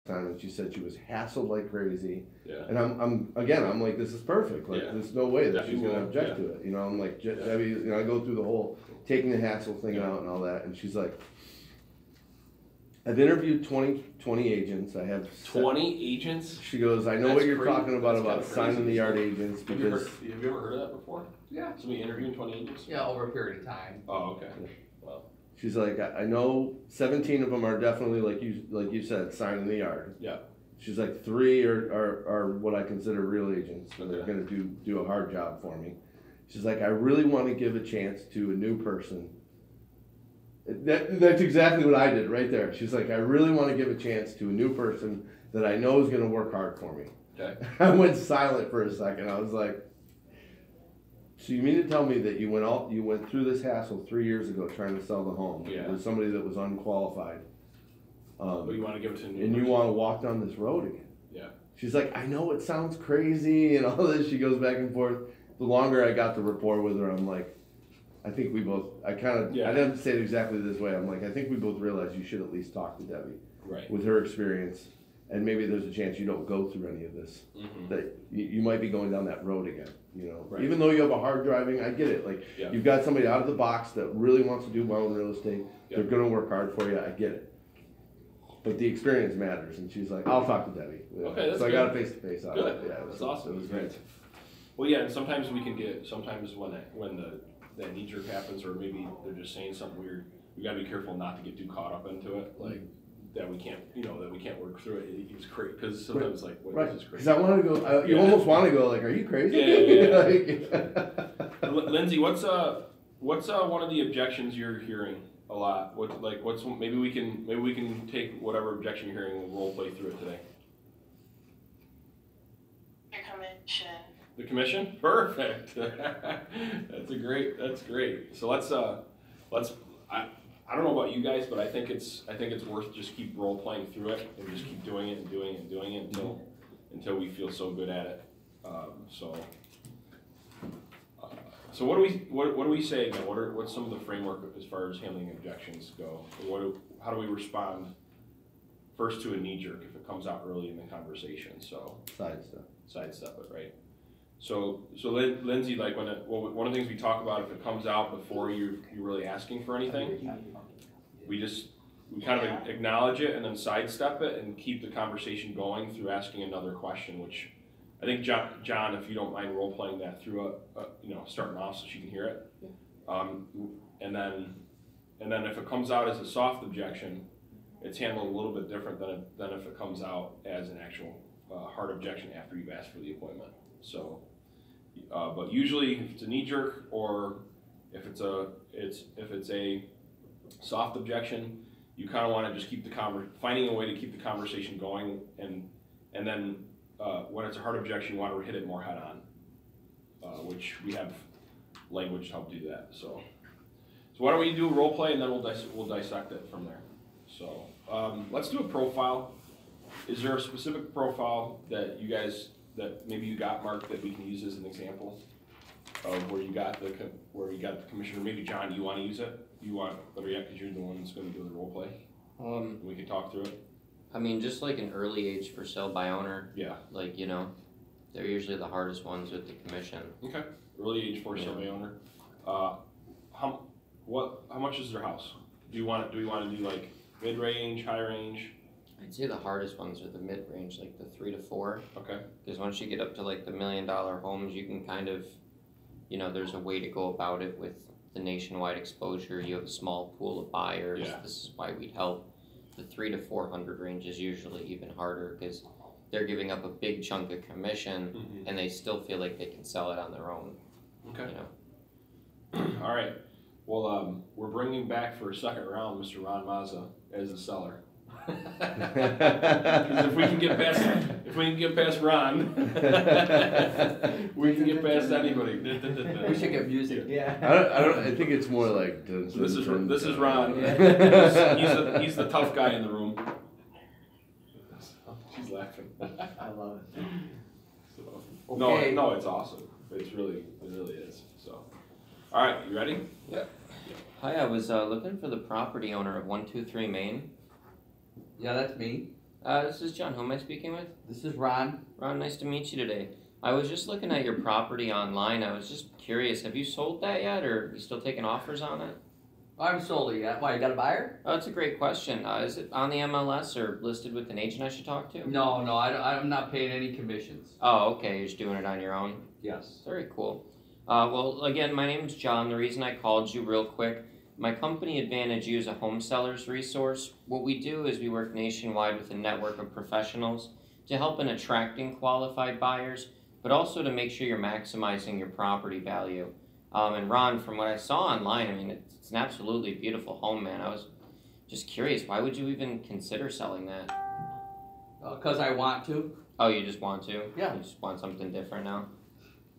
time, and she said she was hassled like crazy. Yeah. And I'm like, this is perfect. Like, there's no way that she's gonna object to it. You know, I'm like, Debbie, you know, I go through the whole taking the hassle thing out and all that, and she's like, I've interviewed 20 agents. I have 20 agents. She goes, I know That's what you're crazy. talking about That's signing the yard agents because. Have you ever heard of that before? Yeah. Somebody interviewing 20 agents? Yeah, over a period of time. Oh, okay. Well. She's like, I know 17 of them are definitely like you said, signing the yard. Yeah. She's like 3 are what I consider real agents, and they're gonna do a hard job for me. She's like, I really want to give a chance to a new person. That's exactly what I did right there. She's like, I really want to give a chance to a new person that I know is gonna work hard for me. Okay. I went silent for a second. I was like, so you mean to tell me that you went through this hassle 3 years ago trying to sell the home with somebody that was unqualified? But you want to give it to a new and person? You want to walk down this road again? Yeah. She's like, I know it sounds crazy and all this. She goes back and forth. The longer I got the rapport with her, I'm like, I think we both. I didn't say it exactly this way. I'm like, I think we both realize you should at least talk to Debbie, right? With her experience. And maybe there's a chance you don't go through any of this. That you might be going down that road again. You know, even though you have a hard driving, I get it. Like you've got somebody out of the box that really wants to do well in real estate. They're going to work hard for you. I get it. But the experience matters. And she's like, I'll talk to Debbie. Okay, that's so good. I got a face to face. Good. Yeah, that's awesome. It was great. Well, yeah, and sometimes we can get when that knee jerk happens, or maybe they're just saying something weird. We got to be careful not to get too caught up into it, like. That we can't work through it. It's crazy because sometimes what is this crazy? Because I want to go. You almost want to go. Like, are you crazy? Yeah. Lindsay, what's one of the objections you're hearing a lot? Maybe we can take whatever objection you're hearing and role play through it today. The commission. The commission? Perfect. That's great. So I don't know about you guys, but I think it's worth just keep role playing through it and just keep doing it and doing it and doing it until we feel so good at it. So what do we say again? What's some of the framework as far as handling objections go? How do we respond first to a knee jerk if it comes out early in the conversation? So sidestep it, right? So Lindsay, like one of the things we talk about, if it comes out before you're really asking for anything, we kind of acknowledge it and then sidestep it and keep the conversation going through asking another question, which I think John, if you don't mind role playing that through starting off so she can hear it, and then if it comes out as a soft objection, it's handled a little bit different than if it comes out as an actual hard objection after you've asked for the appointment. So, but usually if it's a knee jerk or if it's a soft objection, you kind of want to just keep finding a way to keep the conversation going, and then when it's a hard objection, you want to hit it more head on, which we have language to help do that. So why don't we do a role play and then we'll dissect it from there. So let's do a profile. Is there a specific profile that you guys that maybe you got, Mark, that we can use as an example of where you got the commissioner? Maybe John, you want to use it? You want better yet, because you're the one that's going to do the role play. We can talk through it. I mean, just like an early age for sale by owner. Yeah. Like, they're usually the hardest ones with the commission. Okay. Early age for sale by owner. How much is their house? Do we want to do like mid range, high range? I'd say the hardest ones are the mid-range, like the 3 to 4. Okay. Because once you get up to like the $1 million homes, you can kind of, there's a way to go about it with the nationwide exposure. You have a small pool of buyers. Yeah. This is why we'd help. The 3 to 400 range is usually even harder because they're giving up a big chunk of commission and they still feel like they can sell it on their own. Okay. All right. Well, we're bringing back for a second round Mr. Ron Mazza as a seller. Because if we can get past Ron, we can get past anybody. We should get music. I think it's more like. This is Ron. Yeah. He's the tough guy in the room. She's laughing. I love it. So, okay. No, it's awesome. It really is. So, all right, you ready? Yeah. Hi, I was looking for the property owner of 123 Main. Yeah, that's me. This is John. Who am I speaking with? This is Ron. Ron, nice to meet you today. I was just looking at your property online. I was just curious. Have you sold that yet, or are you still taking offers on it? I haven't sold it yet. Why, you got a buyer? Oh, that's a great question. Is it on the MLS or listed with an agent I should talk to? No, I'm not paying any commissions. Oh, okay. You're just doing it on your own? Yes. Very cool. Well, again, my name's John. The reason I called you real quick, my company Advantage U is a home sellers resource. What we do is we work nationwide with a network of professionals to help in attracting qualified buyers, but also to make sure you're maximizing your property value. And Ron, from what I saw online, I mean, it's an absolutely beautiful home, man. I was just curious, why would you even consider selling that? Because I want to. Oh, you just want to? Yeah. You just want something different now?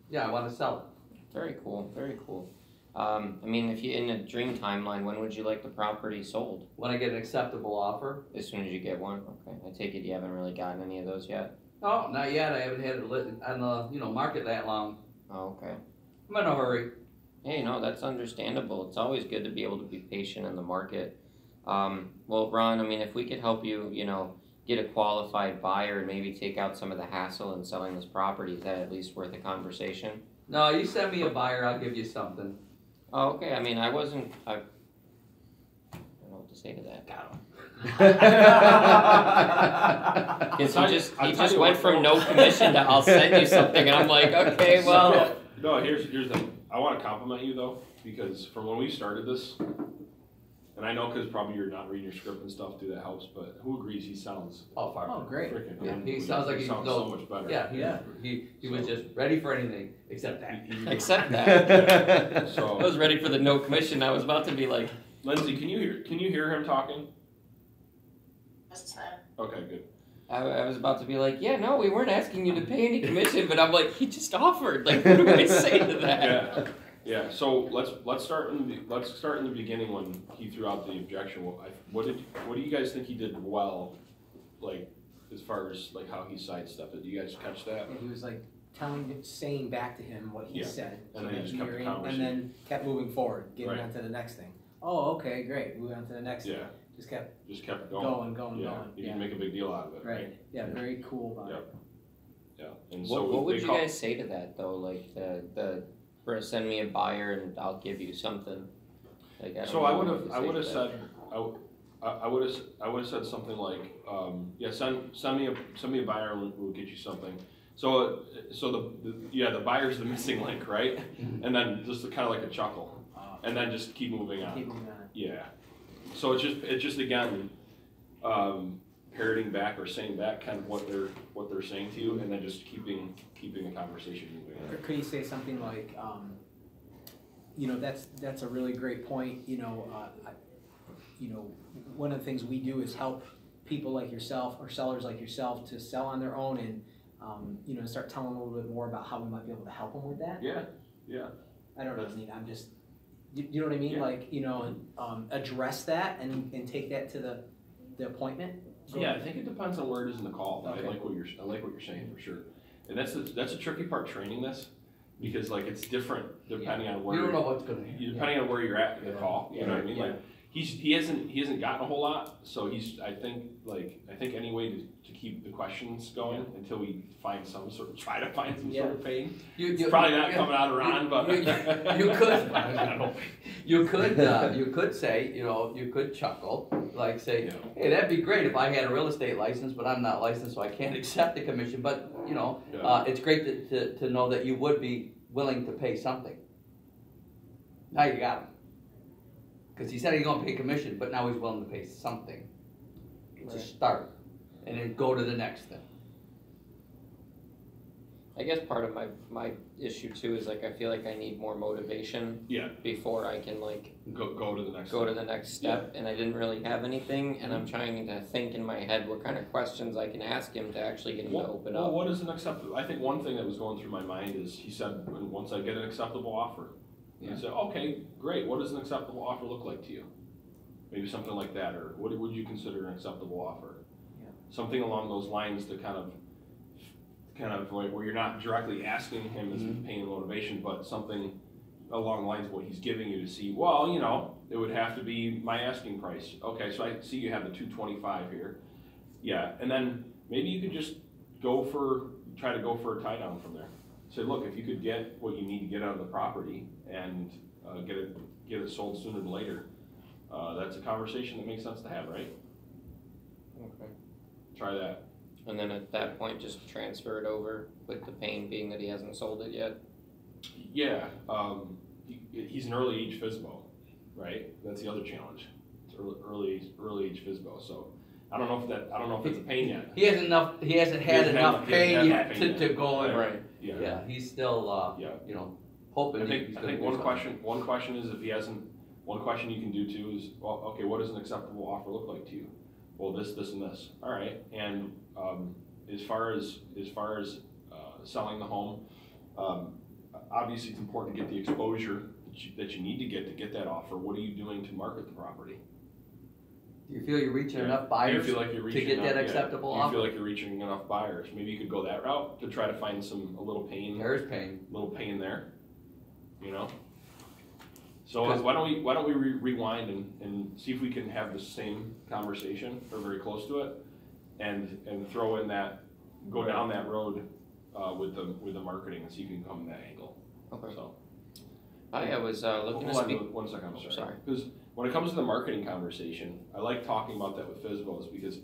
Yeah, I want to sell it. Very cool, very cool. I mean, if you in a dream timeline, when would you like the property sold? When I get an acceptable offer. As soon as you get one? Okay. I take it you haven't really gotten any of those yet? No, not yet. I haven't had it lit on the market that long. Oh, okay. I'm in a hurry. Hey, no, that's understandable. It's always good to be able to be patient in the market. Well, Ron, I mean, if we could help you, get a qualified buyer and maybe take out some of the hassle in selling this property, is that at least worth a conversation? No, you send me a buyer, I'll give you something. Oh, okay. I mean, I don't know what to say to that. Got him. Because he just went from no commission to I'll send you something, and I'm like, okay, well. No, here's the. I want to compliment you though, because from when we started this, and I know because probably you're not reading your script and stuff too, that helps. But who agrees he sounds Oh, far. Oh, great. freaking? Yeah, unbelievable. he sounds like he sounds knows- so much better. Yeah, he was just ready for anything except that. Except that. I So, was ready for the no commission. I was about to be like, Lindsay, can you hear him talking? Yes, sir. Okay, good. I was about to be like, yeah, no, we weren't asking you to pay any commission, but I'm like, he just offered. Like, what do I say to that? Yeah, yeah. So let's start in the beginning when he threw out the objection. What do you guys think he did well, like as far as like how he sidestepped it? Do you guys catch that? And he was like saying back to him what he Yeah. said. And then he just kept the hearing, conversation. and then kept moving forward, getting Right. on to the next thing. Oh, okay, great. Moving on to the next Yeah, thing. Just kept just kept going. going. Yeah, you can make a big deal out of it. Right. Yeah, very cool about Yep. it. Yeah. And so What would they you call- guys say to that though? Like send me a buyer and I'll give you something. Like So I would don't have know what to say to said that. I would have said something like send me a buyer and we'll get you something. So the buyer's the missing link, right? And then just kind of like a chuckle, and then just keep moving on. Keep moving on. Yeah. So it's just again parroting back or saying back kind of what they're saying to you, and then just keeping the conversation moving Or on. could you say something like, that's a really great point. One of the things we do is help people like yourself or sellers like yourself to sell on their own and, start telling them a little bit more about how we might be able to help them with that. Yeah. I don't know, I'm just, you know what I mean? Yeah. Like, address that and take that to the appointment. Yeah, I think it depends on where it is in the call. Okay. I like what you're saying for sure, and that's a tricky part training this, because like it's different depending on where You don't know what's gonna happen. depending on where you're at in the call. You know what I mean? Yeah. Like he hasn't gotten a whole lot, so I think any way to keep the questions going until we find some sort of sort of pain. It's probably not coming out of Ron, but you could say, you could chuckle, like say, hey, that'd be great if I had a real estate license, but I'm not licensed, so I can't accept the commission. But it's great to know that you would be willing to pay something. Now you got him, because he said he's gonna pay commission, but now he's willing to pay something to start, and then go to the next thing. I guess part of my issue too is like I feel like I need more motivation before I can like go to the next to the next step, and I didn't really have anything, and I'm trying to think in my head what kind of questions I can ask him to actually get him to open up. What is an acceptable? I think one thing that was going through my mind is he said, once I get an acceptable offer. Yeah. I said, okay, great. What does an acceptable offer look like to you? Maybe something like that, or what would you consider an acceptable offer? Yeah. Something along those lines to kind of like where you're not directly asking him as pain and motivation, but something along the lines of what he's giving you to see. Well, it would have to be my asking price. Okay, so I see you have the 225 here. Yeah, and then maybe you could just try to go for a tie down from there. Say, look, if you could get what you need to get out of the property and get it sold sooner than later, that's a conversation that makes sense to have, right? Okay. Try that. And then at that point, just transfer it over with the pain being that he hasn't sold it yet. Yeah, he's an early age FSBO, right? That's the other challenge. It's early age FSBO. So I don't know if it's a pain yet. He hasn't had enough pain yet to go in. Right. Yeah, he's still, you know, hoping. I think one question is if he hasn't. One question you can do too is, well, okay, what does an acceptable offer look like to you? Well, this, and this. All right, and as far as selling the home, obviously it's important to get the exposure that you need to get that offer. What are you doing to market the property? Do you feel you're reaching enough buyers feel like you're reaching to get that acceptable offer? Do you feel like you're reaching enough buyers? Maybe you could go that route to try to find a little pain. There's pain. Little pain there, you know. So why don't we rewind and see if we can have the same conversation or very close to it, and throw in go down that road with the marketing and see if you can come in that angle. Okay. So I was looking to speak. 1 second, I'm sorry. Sorry. Because when it comes to the marketing conversation, I like talking about that with FSBOs because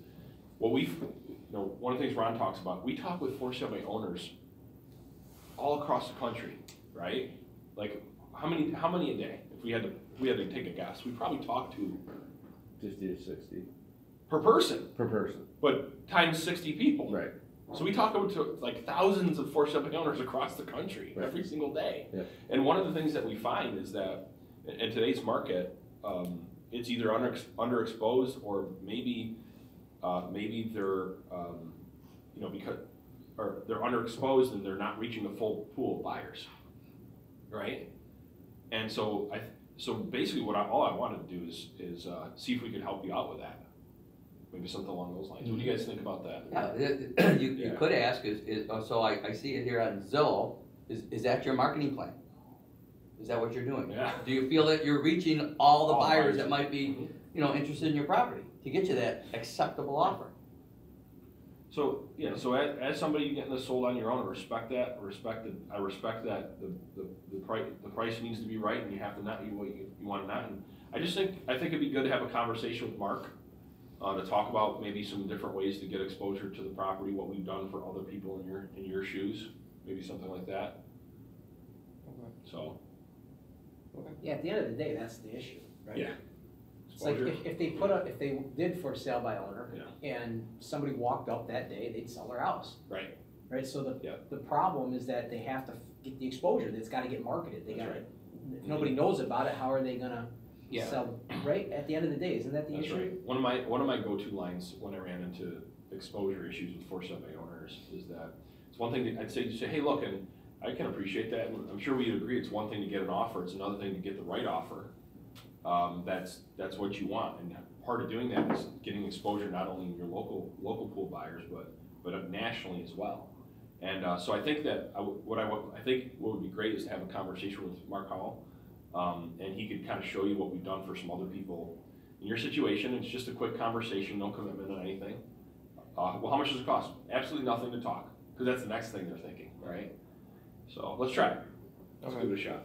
one of the things Ron talks about, we talk with for sale by owners all across the country, right? Like how many a day? If we had to take a guess, we probably talk to 50 to 60 per person, but times 60 people. Right. So we talk to like thousands of for sale by owners across the country every single day. Yeah. And one of the things that we find is that in today's market, it's either underexposed or maybe they're they're underexposed and they're not reaching the full pool of buyers, right? And so basically all I wanted to do is see if we could help you out with that. Maybe something along those lines. What do you guys think about that? Yeah, you could ask so I see it here on Zillow. Is that your marketing plan? Is that what you're doing? Yeah. Do you feel that you're reaching all the buyers that might be, interested in your property to get you that acceptable offer? So as somebody getting this sold on your own, I respect that. I respect that the price needs to be right, and you have to not do what you want to not. And I think it'd be good to have a conversation with Mark to talk about maybe some different ways to get exposure to the property, what we've done for other people in your shoes, maybe something like that. Okay. So. Okay. Yeah, at the end of the day, that's the issue, right? Yeah. It's like if they did for sale by owner, and somebody walked up that day, they'd sell their house. Right. Right. So the problem is that they have to get the exposure. It's got to get marketed. If nobody knows about it, how are they gonna sell? Right. At the end of the day, isn't that the issue? Right. One of my go-to lines when I ran into exposure issues with for sale by owners is that it's one thing I'd say, hey, look, and I can appreciate that, and I'm sure we'd agree. It's one thing to get an offer; it's another thing to get the right offer. That's what you want, and part of doing that is getting exposure not only in your local pool buyers, but nationally as well. And so I think that I think what would be great is to have a conversation with Mark Howell, and he could kind of show you what we've done for some other people in your situation. It's just a quick conversation, no commitment on anything. Well, how much does it cost? Absolutely nothing to talk, because that's the next thing they're thinking, right? So let's try it. Let's give it a shot.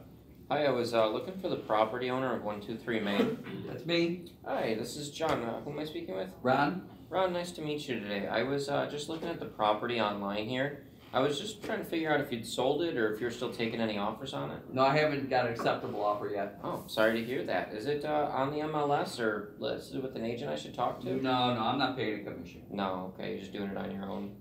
Hi, I was looking for the property owner of 123 Main. That's me. Hi, this is John. Who am I speaking with? Ron. Ron, nice to meet you today. I was just looking at the property online here. I was just trying to figure out if you'd sold it or if you're still taking any offers on it. No, I haven't got an acceptable offer yet. Oh, sorry to hear that. Is it on the MLS or listed with an agent I should talk to? No, I'm not paying a commission. No, okay, you're just doing it on your own.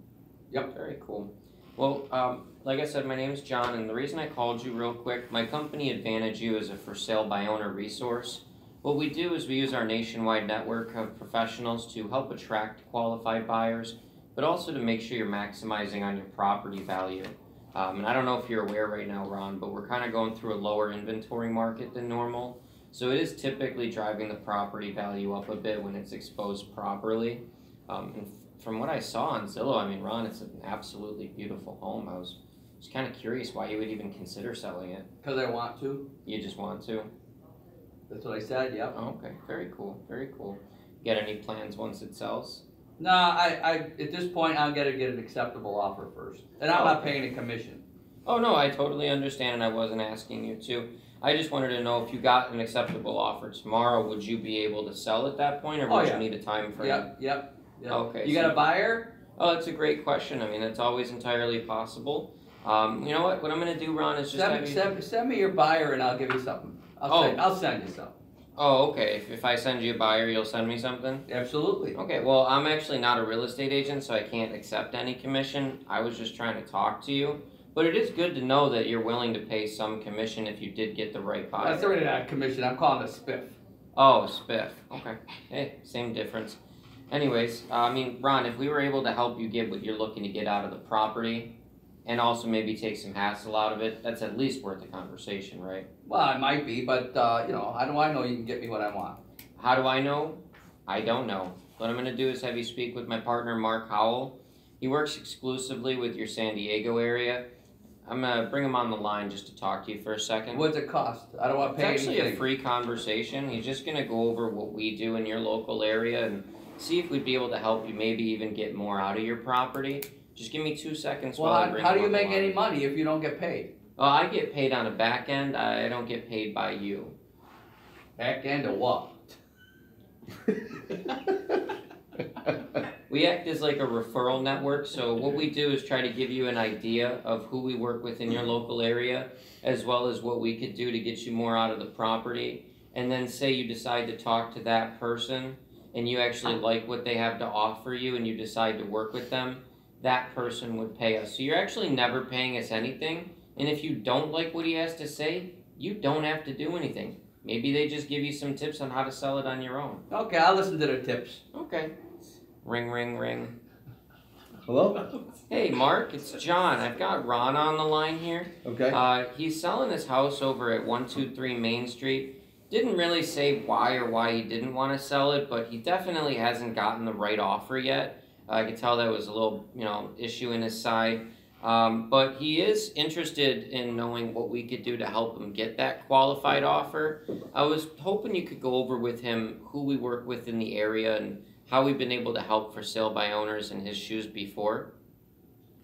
Yep. Very cool. Well, like I said, my name's John, and the reason I called you real quick, my company Advantage U is a for sale by owner resource. What we do is we use our nationwide network of professionals to help attract qualified buyers, but also to make sure you're maximizing on your property value. And I don't know if you're aware right now, Ron, but we're kind of going through a lower inventory market than normal. So it is typically driving the property value up a bit when it's exposed properly. And from what I saw on Zillow, I mean, Ron, it's an absolutely beautiful home. I was just kind of curious why you would even consider selling it. Because I want to. You just want to? That's what I said, yep. Oh, okay, very cool, very cool. You got any plans once it sells? No, at this point, I'm gonna get an acceptable offer first, and I'm not paying a commission. Oh, no, I totally understand, and I wasn't asking you to. I just wanted to know if you got an acceptable offer tomorrow, would you be able to sell at that point, or would you need a time frame? Yep. Okay. You got a buyer? Oh, that's a great question. I mean, that's always entirely possible. You know what? What I'm gonna do, Ron, is just send me your buyer, and I'll give you something. I'll send you something. Oh, okay. If I send you a buyer, you'll send me something? Absolutely. Okay, well, I'm actually not a real estate agent, so I can't accept any commission. I was just trying to talk to you. But it is good to know that you're willing to pay some commission if you did get the right buyer. That's already not a commission. I'm calling it a spiff. Oh, spiff. Okay. Hey, same difference. Anyways, I mean, Ron, if we were able to help you get what you're looking to get out of the property, and also maybe take some hassle out of it, that's at least worth a conversation, right? Well, it might be, but how do I know you can get me what I want? How do I know? I don't know. What I'm going to do is have you speak with my partner, Mark Howell. He works exclusively with your San Diego area. I'm going to bring him on the line just to talk to you for a second. What's it cost? I don't want to pay anything. It's actually a free conversation. He's just going to go over what we do in your local area and see if we'd be able to help you maybe even get more out of your property. Just give me 2 seconds while I bring how do you him on the make any money if you don't get paid? Oh, I get paid on a back end. I don't get paid by you. Back end of what? We act as like a referral network, so what we do is try to give you an idea of who we work with in your local area, as well as what we could do to get you more out of the property. And then say you decide to talk to that person, and you actually like what they have to offer you, and you decide to work with them, that person would pay us. So you're actually never paying us anything, and if you don't like what he has to say, you don't have to do anything. Maybe they just give you some tips on how to sell it on your own. Okay, I'll listen to the tips. Okay. Ring, ring, ring. Hello? Hey, Mark, it's John. I've got Ron on the line here. Okay. He's selling his house over at 123 Main Street. Didn't really say why he didn't want to sell it, but he definitely hasn't gotten the right offer yet. I could tell that was a little, issue in his side. But he is interested in knowing what we could do to help him get that qualified offer. I was hoping you could go over with him who we work with in the area and how we've been able to help for sale by owners in his shoes before.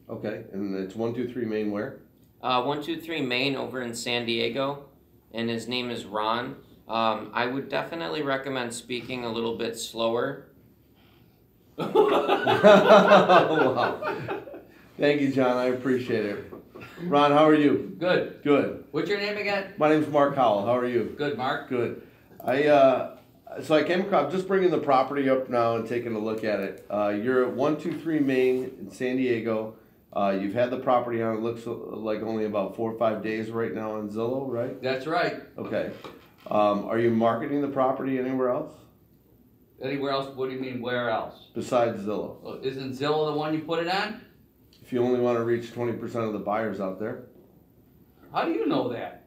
Okay, and it's 123 Main where? 123 Main over in San Diego, and his name is Ron. I would definitely recommend speaking a little bit slower. Wow. Thank you, John. I appreciate it. Ron, how are you? Good. Good. What's your name again? My name's Mark Howell. How are you? Good, Mark. Good. So I came across, just bringing the property up now and taking a look at it. You're at 123 Main in San Diego. You've had the property on, it looks like only about 4 or 5 days right now on Zillow, right? That's right. Okay. Are you marketing the property anywhere else? Anywhere else? What do you mean, where else? Besides Zillow. Well, isn't Zillow the one you put it on? If you only want to reach 20% of the buyers out there. How do you know that?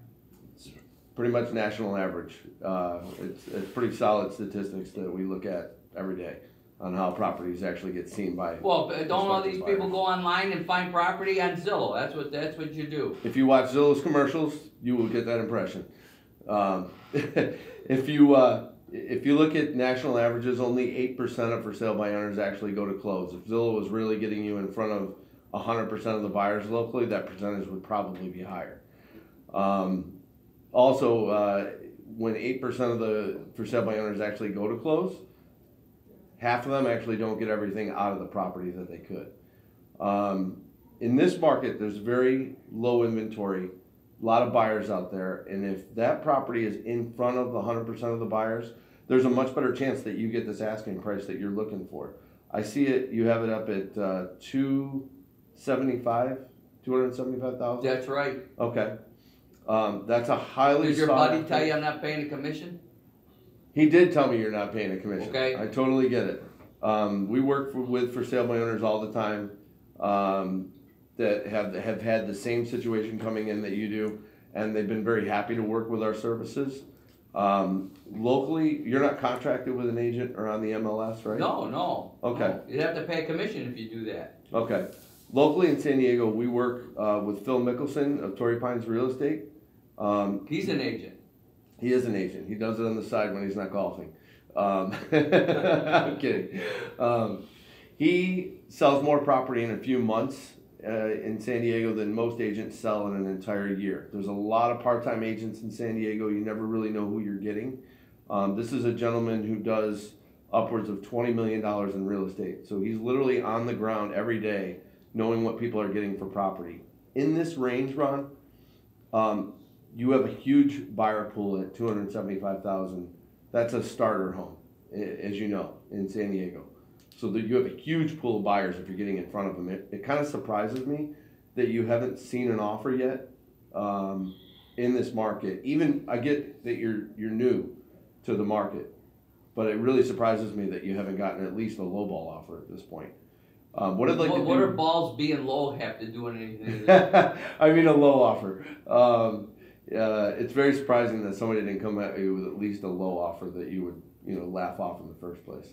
Pretty much national average. It's pretty solid statistics that we look at every day on how properties actually get seen by. Well, don't all these buyers. people go online and find property on Zillow? That's what you do. If you watch Zillow's commercials, you will get that impression. If you look at national averages, only 8% of for sale by owners actually go to close. If Zillow was really getting you in front of 100% of the buyers locally, that percentage would probably be higher. Also, when 8% of the for sale by owners actually go to close, half of them actually don't get everything out of the property that they could. In this market, there's very low inventory, a lot of buyers out there, and if that property is in front of the 100% of the buyers, there's a much better chance that you get this asking price that you're looking for. I see it, you have it up at 275,000. That's right. Okay. That's a highly Did your sought buddy after- tell you I'm not paying a commission? He did tell me you're not paying a commission. Okay. I totally get it. We work with for sale by owners all the time that have had the same situation coming in that you do, and they've been very happy to work with our services. Locally, you're not contracted with an agent or on the MLS, right? No. Okay. No. You'd have to pay a commission if you do that. Okay. Locally in San Diego, we work with Phil Mickelson of Torrey Pines Real Estate. He's an agent. He is an agent. He does it on the side when he's not golfing. I'm kidding. He sells more property in a few months in San Diego than most agents sell in an entire year. There's a lot of part-time agents in San Diego. You never really know who you're getting. This is a gentleman who does upwards of $20 million in real estate. So he's literally on the ground every day knowing what people are getting for property. In this range, Ron, you have a huge buyer pool at $275,000. That's a starter home, as you know, in San Diego. So that you have a huge pool of buyers if you're getting in front of them. It kind of surprises me that you haven't seen an offer yet in this market. Even I get that you're new to the market, but it really surprises me that you haven't gotten at least a lowball offer at this point. What I'd like to do. What are balls being low have to do with anything? I mean a low offer. It's very surprising that somebody didn't come at you with at least a low offer that you would laugh off in the first place.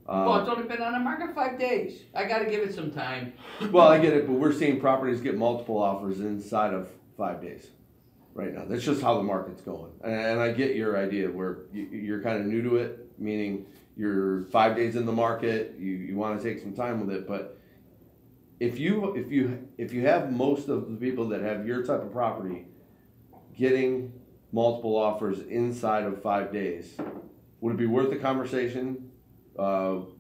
Well, it's only been on the market 5 days. I got to give it some time. Well, I get it, but we're seeing properties get multiple offers inside of 5 days right now. That's just how the market's going. And I get your idea where you're kind of new to it, meaning you're 5 days in the market, you want to take some time with it. But if you have most of the people that have your type of property getting multiple offers inside of 5 days, would it be worth the conversation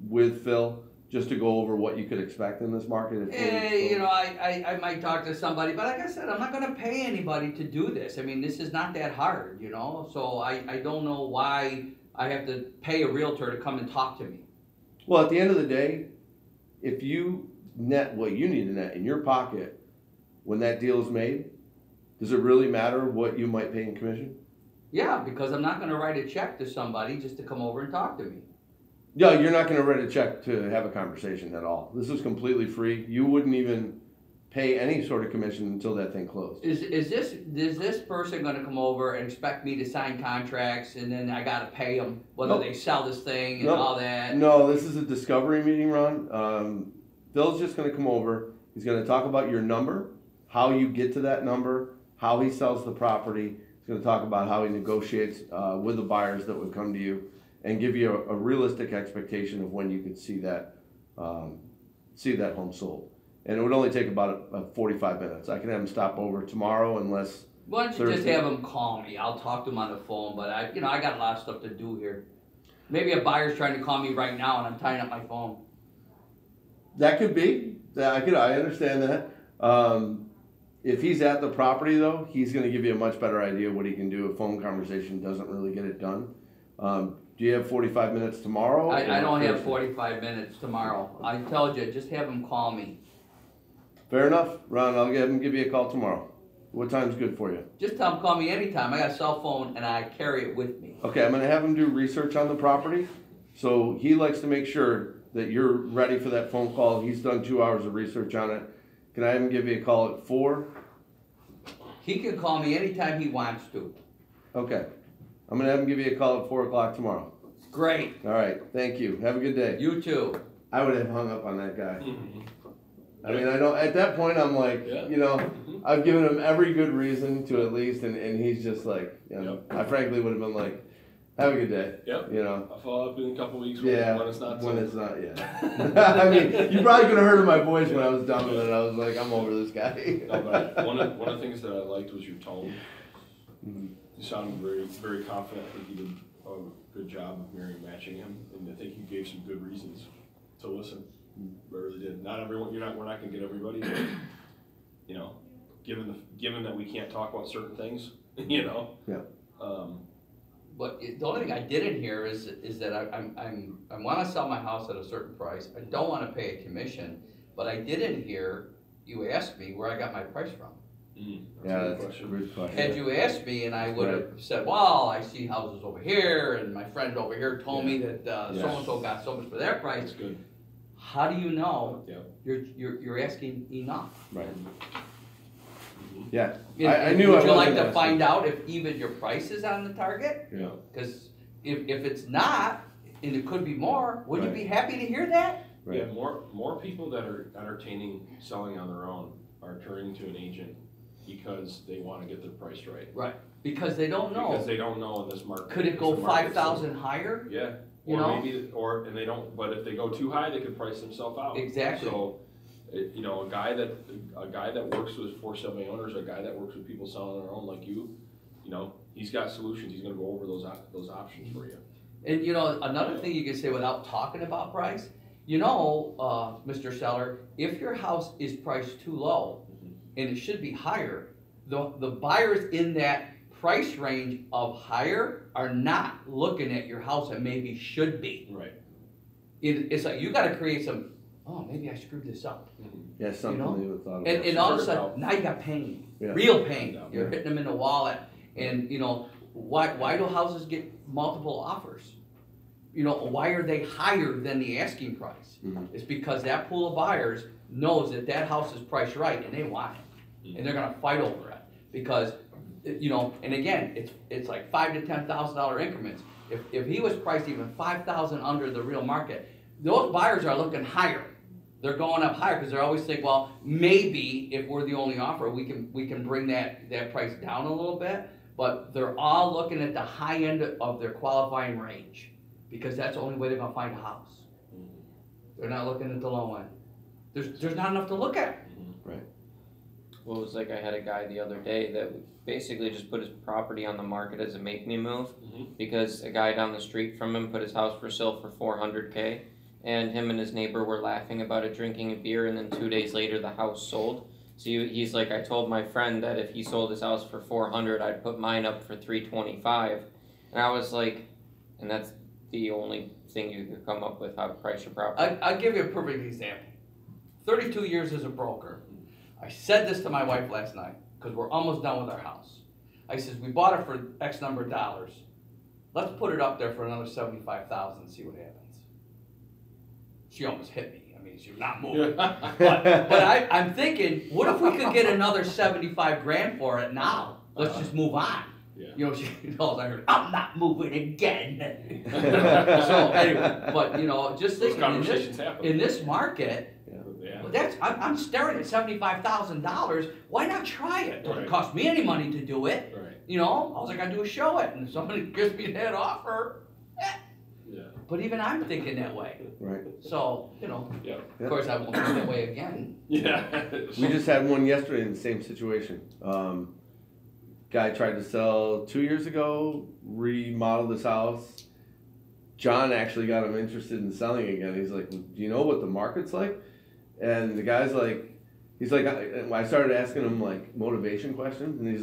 with Phil just to go over what you could expect in this market? I might talk to somebody, but like I said, I'm not going to pay anybody to do this. I mean, this is not that hard, so I don't know why I have to pay a realtor to come and talk to me. Well, at the end of the day, if you net what you need to net in your pocket when that deal is made, does it really matter what you might pay in commission? Yeah, because I'm not going to write a check to somebody just to come over and talk to me. Yeah, you're not going to write a check to have a conversation at all. This is completely free. You wouldn't even pay any sort of commission until that thing closed. Is this person going to come over and expect me to sign contracts and then I got to pay them whether they sell this thing and all that? No, this is a discovery meeting, Ron. Phil's just going to come over. He's going to talk about your number, how you get to that number, how he sells the property. He's going to talk about how he negotiates with the buyers that would come to you, and give you a realistic expectation of when you could see that home sold. And it would only take about 45 minutes. I can have him stop over tomorrow unless. Why don't you just have him call me? I'll talk to him on the phone, but I got a lot of stuff to do here. Maybe a buyer's trying to call me right now and I'm tying up my phone. That could be. I understand that. If he's at the property though, he's going to give you a much better idea of what he can do. A phone conversation doesn't really get it done. Do you have 45 minutes tomorrow? I don't have 45 minutes tomorrow. I told you, just have him call me. Fair enough, Ron. I'll have him give you a call tomorrow. What time's good for you? Just tell him call me anytime. I got a cell phone and I carry it with me. Okay, I'm going to have him do research on the property. So he likes to make sure that you're ready for that phone call. He's done 2 hours of research on it. Can I have him give you a call at 4? He can call me anytime he wants to. Okay. I'm going to have him give you a call at 4 o'clock tomorrow. Great. All right. Thank you. Have a good day. You too. I would have hung up on that guy. I mean, I don't. At that point, I'm like, I've given him every good reason to at least, and he's just like, I frankly would have been like, have a good day. Yep. I'll follow up in a couple weeks when it's not. When it's not, yeah. I mean, you probably could have heard in my voice when I was done with it. I was like, I'm over this guy. No, but one of the things that I liked was your tone. You sounded very, very confident. I think you did a good job of mirroring matching him, and I think you gave some good reasons to listen. I really did. Not everyone. We're not going to get everybody. But, given that we can't talk about certain things, Yeah. But the only thing I didn't hear is that I want to sell my house at a certain price. I don't want to pay a commission, but I didn't hear you ask me where I got my price from. That's a good question. Had you asked me, and I would have said, well, I see houses over here, and my friend over here told me that so-and-so got so much for their price. That's good. How do you know you're asking enough? Right. Yeah. I knew. Would you like to find out if even your price is on the target? Yeah. Because if it's not, and it could be more, would you be happy to hear that? Right. Yeah. More people that are entertaining selling on their own are turning to an agent because they want to get their price right. Right. Because they don't know. Because they don't know in this market. Could it go 5,000 higher? Yeah. You or know? maybe, and they don't, but if they go too high, they could price themselves out. Exactly. So, you know, a guy that works with for sale by owners, a guy that works with people selling their own like you know, he's got solutions. He's gonna go over those options for you. And you know, another thing you can say without talking about price, you know, Mr. Seller, if your house is priced too low and it should be higher, the buyers in that price range of higher are not looking at your house and maybe should be. Right. It's like you gotta create some, oh, maybe I screwed this up. Yeah, something You know? they would thought about. And all of a sudden, now you got pain, Yeah. real pain. Yeah. You're hitting them in the wallet. And you know, why do houses get multiple offers? You know, why are they higher than the asking price? It's because that pool of buyers knows that that house is priced right and they want it. And they're gonna fight over it. Because, you know, and again, it's like $5,000 to $10,000 increments. If he was priced even $5,000 under the real market, those buyers are looking higher. They're going up higher because they're always think, well, maybe if we're the only offer, we can bring that price down a little bit. But they're all looking at the high end of their qualifying range because that's the only way they're gonna find a house. They're not looking at the low end. There's not enough to look at. Right. Well, it was like I had a guy the other day that basically just put his property on the market as a make me move because a guy down the street from him put his house for sale for $400K, and him and his neighbor were laughing about it, drinking a beer, and then 2 days later the house sold. So he's like, I told my friend that if he sold his house for $400, I'd put mine up for $325, and I was like, and that's the only thing you could come up with how to price your property. I'll give you a perfect example. 32 years as a broker. I said this to my wife last night because we're almost done with our house. I says, we bought it for X number of dollars. Let's put it up there for another $75,000 and see what happens. She almost hit me. I mean, she's not moving. but I'm thinking, what if we could get another 75 grand for it now? Let's just move on. Yeah. You know, she knows I heard, I'm not moving again. So anyway, but you know, just Those thinking conversations happen. in this market, Yeah. well, I'm staring at $75,000. Why not try it? Doesn't Right. cost me any money to do it. Right. You know, all I gotta do is show it, and if somebody gives me that offer. Yeah. But even I'm thinking that way. Right. So you know, Yeah. of course I won't think that way again. Yeah. We just had one yesterday in the same situation. Guy tried to sell 2 years ago, remodeled his house. John actually got him interested in selling again. He's like, do you know what the market's like? And the guy's like, I started asking him like motivation questions, and he's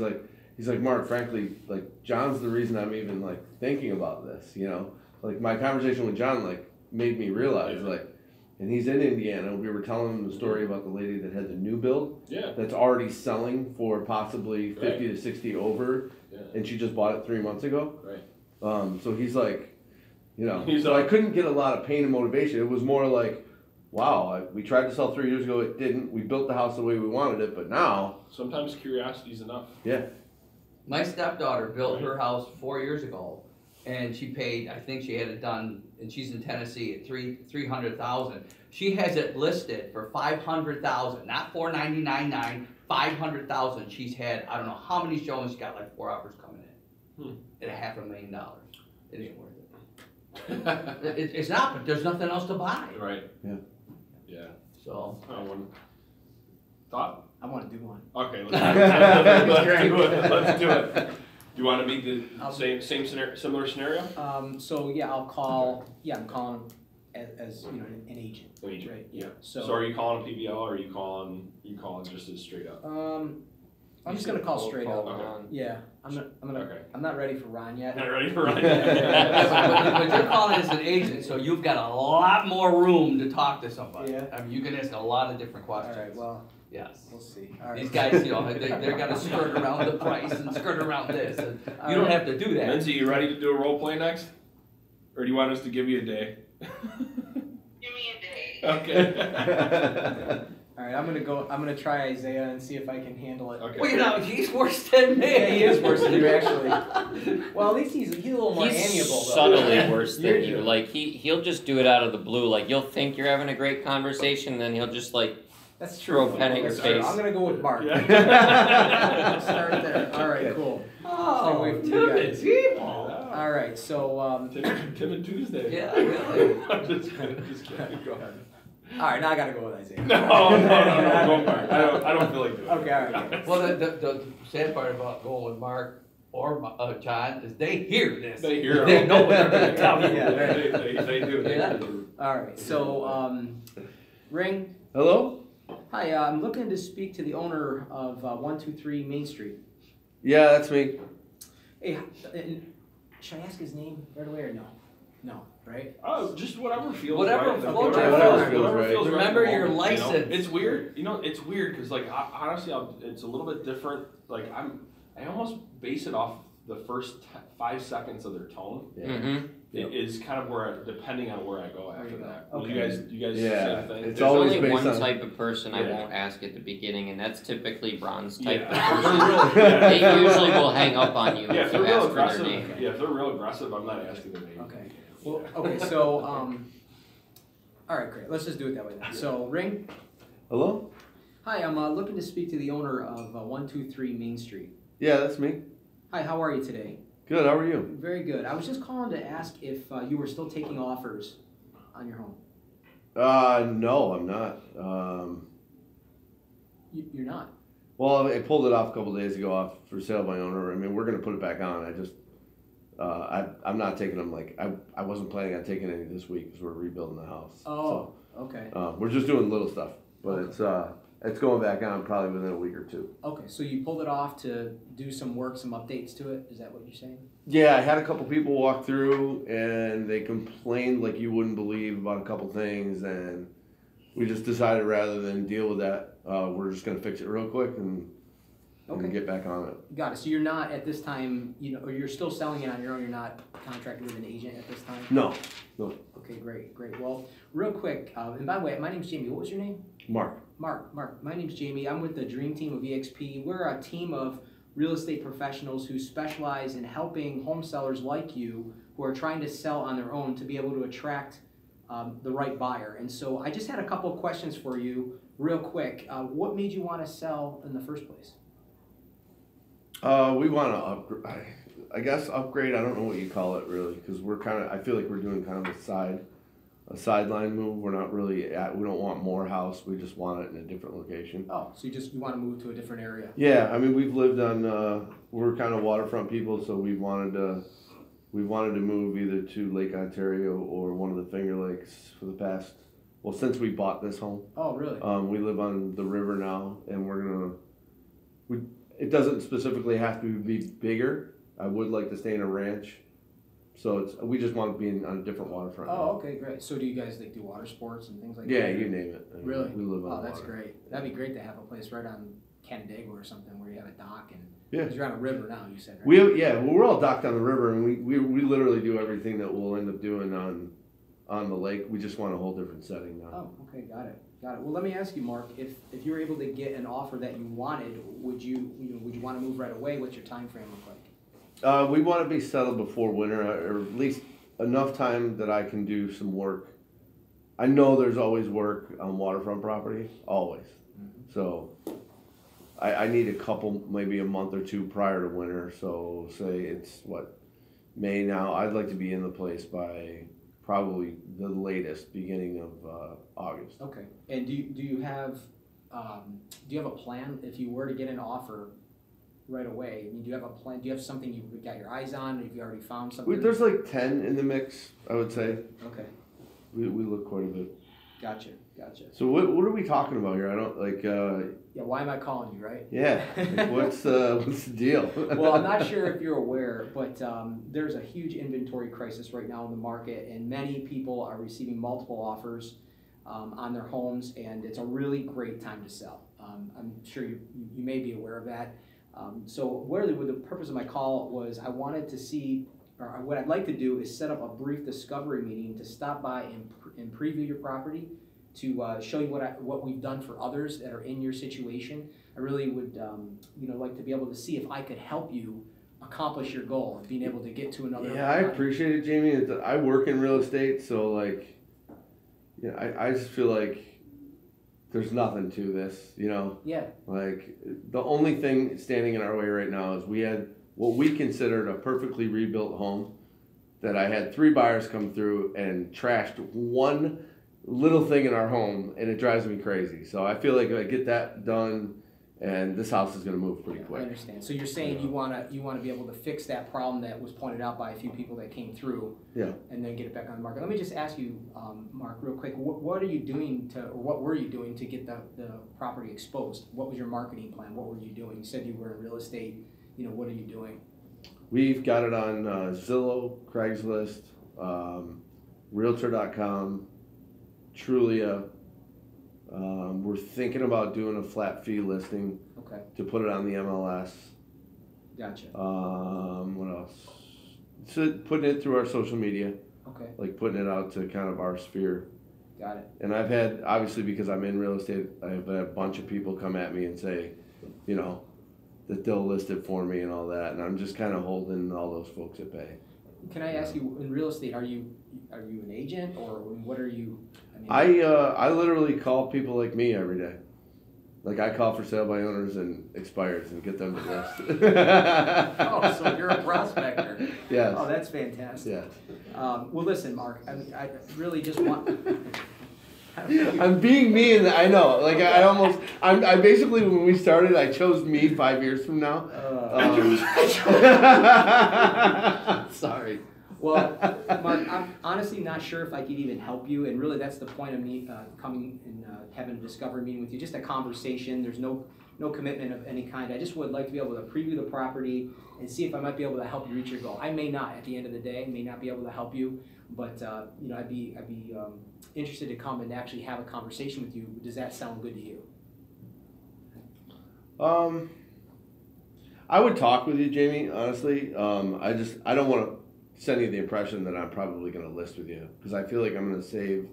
like, Mark, frankly, like John's the reason I'm even like thinking about this, you know? Like my conversation with John like made me realize like, and he's in Indiana. We were telling him the story about the lady that had the new build that's already selling for possibly 50 to 60 over, and she just bought it 3 months ago. Right. So he's like, you know, I couldn't get a lot of pain and motivation. It was more like, wow, we tried to sell 3 years ago, it didn't. We built the house the way we wanted it, but now. Sometimes curiosity is enough. Yeah. My stepdaughter built her house 4 years ago, and she paid, I think she had it done, and she's in Tennessee at $300,000. She has it listed for $500,000, not $499,900, $500,000. She's had, I don't know how many showings, she got like 4 offers coming in at $500,000. It ain't worth it. It's not, but there's nothing else to buy. Right. Yeah. Yeah. So. One thought? I want to do one. Okay, let's do it. Do you want to meet the same scenario, similar scenario? So yeah, I'm calling as you know an agent. An agent. Right. Yeah. So are you calling a PBL or are you calling just as straight up? I'm just gonna call straight up. Okay. Yeah, I'm not ready for Ron yet. Not ready for Ron. But you're calling as an agent, so you've got a lot more room to talk to somebody. Yeah. I mean, you can ask a lot of different questions. All right. Well, yes. we'll see. All right. These guys, you know, they're gonna skirt around the price and skirt around this, and you don't have to do that. Lindsay, you ready to do a role play next? Or do you want us to give you a day? Give me a day. Okay. All right, I'm gonna try Isaiah and see if I can handle it. Okay. Well, you know, he's worse than me. Yeah, he is worse than you actually. Well, at least he's a little more He's amiable though. subtly worse than You're you. good. Like he'll just do it out of the blue. Like you'll think you're having a great conversation, and then he'll just like That's throw true. a pen at your That's true. face. I'm gonna go with Mark. Yeah. Start there. All right, cool. Oh, Stay away from to you the guys. people. All All right, so, Tim and Tuesday. Yeah, really. I'm just kidding, go ahead. all right, now I gotta go with Isaiah. No, go Mark. I don't feel like doing it. Okay, all right. Well, the sad part about going with Mark or John is they hear this. They hear They it. know what they're gonna tell you. Yeah. They do. Yeah. All right, so, Ring, Hello? hi, I'm looking to speak to the owner of 123 Main Street. Yeah, that's me. Hey, should I ask his name right away or no? No, right? Oh, just whatever feels Whatever right. floats your Whatever boat. feels right at the Remember your moment, you know? license. It's weird. It's weird because like honestly, it's a little bit different. Like I almost base it off the first 5 seconds of their tone. Yeah. Mm-hmm. It is kind of where, depending on where I go after that. Okay. You guys Yeah, say the thing? it's There's always only based one on- type of person I Yeah. won't ask at the beginning, and that's typically Bronze type Yeah. of person. Yeah. They usually will hang up on you Yeah, if if they're you real ask for their aggressive, name. if they're real aggressive, I'm not asking their name. Okay. Well, okay, so, all right, great. Let's just do it that way then. So, Ring, Hello? hi, I'm looking to speak to the owner of 123 Main Street. Yeah, that's me. Hi, how are you today? Good, how are you? Very good. I was just calling to ask if you were still taking offers on your home. No, I'm not. You're not? Well, I pulled it off a couple days ago off for sale by owner. I mean, we're gonna put it back on. I just, I'm not taking them like, I wasn't planning on taking any this week because we're rebuilding the house. Oh, okay. So, we're just doing little stuff, but it's going back on probably within a week or two. Okay, so you pulled it off to do some work, some updates to it? Is that what you're saying? Yeah, I had a couple people walk through and they complained like you wouldn't believe about a couple things, and we just decided rather than deal with that, we're just gonna fix it real quick and Okay. get back on it. Got it. So you're not at this time, or you're still selling it on your own, you're not contracted with an agent at this time? No, Okay, great. Well, real quick, and by the way, my name's Jamie. What was your name? Mark. Mark, my name's Jamie. I'm with the Dream Team of EXP. We're a team of real estate professionals who specialize in helping home sellers like you who are trying to sell on their own to be able to attract the right buyer. And so I just had a couple of questions for you real quick. What made you want to sell in the first place? We want to upgrade. I guess upgrade. I don't know what you call it really, because I feel like we're doing kind of a sideline move. We're not really we don't want more house. We just want it in a different location. Oh, so you want to move to a different area? Yeah, I mean we've lived on. We're kind of waterfront people, so we wanted to move either to Lake Ontario or one of the Finger Lakes for the past. Well, since we bought this home. Oh, really? We live on the river now, and it doesn't specifically have to be bigger. I would like to stay in a ranch, so we just want to be on a different waterfront. Oh, okay, great. So do you guys do water sports and things like Yeah, that? you name it. I mean, Really? we live on Oh, the that's water. great. That'd be great to have a place right on Canandaigua or something where you have a dock and Yeah. 'cause you're on a river now. You said, right? We're all docked on the river, and we literally do everything that we'll end up doing on the lake. We just want a whole different setting now. Oh, okay, got it. Well, let me ask you, Mark, if you were able to get an offer that you wanted, would you want to move right away? What's your time frame look like? We want to be settled before winter, or at least enough time that I can do some work. I know there's always work on waterfront property, always. Mm-hmm. So I need a couple, maybe a month or two prior to winter. So say it's May now. I'd like to be in the place by probably the latest beginning of August. Okay. And do you have a plan if you were to get an offer right away? I mean, do you have a plan? Do you have something you've got your eyes on? Have you already found something? There's like 10 in the mix, I would say. Okay. We look quite a bit. Gotcha. So what are we talking about here? I don't like. Yeah. Why am I calling you, right? Yeah. Like, what's the deal? Well, I'm not sure if you're aware, but there's a huge inventory crisis right now in the market, and many people are receiving multiple offers on their homes, and it's a really great time to sell. I'm sure you may be aware of that. So really, the purpose of my call was I wanted to see, or what I'd like to do is set up a brief discovery meeting to stop by and preview your property, to show you what we've done for others that are in your situation. I really would like to be able to see if I could help you accomplish your goal of being able to get to another. Yeah, I appreciate it, Jamie. I work in real estate, so like, I just feel like there's nothing to this, Yeah. Like the only thing standing in our way right now is we had what we considered a perfectly rebuilt home that I had 3 buyers come through and trashed one little thing in our home, and it drives me crazy. So I feel like if I get that done, and this house is going to move pretty I quick. understand. So you're saying you wanna be able to fix that problem that was pointed out by a few people that came through, Yeah. and then get it back on the market. Let me just ask you, Mark, real quick. What are you doing or what were you doing to get the property exposed? What was your marketing plan? What were you doing? You said you were in real estate. What are you doing? We've got it on Zillow, Craigslist, Realtor.com, Trulia. We're thinking about doing a flat fee listing Okay, to put it on the MLS. gotcha. What else? So putting it through our social media, Okay, like putting it out to kind of our sphere. got it. And I've had, obviously because I'm in real estate, I've had a bunch of people come at me and say, that they'll list it for me and all that. And I'm just kind of holding all those folks at bay. Can I ask you, in real estate, are you an agent or what are you? I literally call people like me every day. Like I call for sale by owners and expires and get them to list. Oh, so you're a prospector. Yes. Oh, that's fantastic. Yes. Well, listen, Mark, I really just want. I'm being me, and I know. Like I basically when we started, I chose me 5 years from now. Sorry. Well, Mark, I'm honestly not sure if I could even help you, and really that's the point of me coming and having a discovery meeting with you. Just a conversation. There's no commitment of any kind. I just would like to be able to preview the property and see if I might be able to help you reach your goal. I may not at the end of the day, may not be able to help you, but I'd be interested to come and actually have a conversation with you. Does that sound good to you? I would talk with you, Jamie. Honestly, I don't want to send you the impression that I'm probably going to list with you because I feel like I'm going to save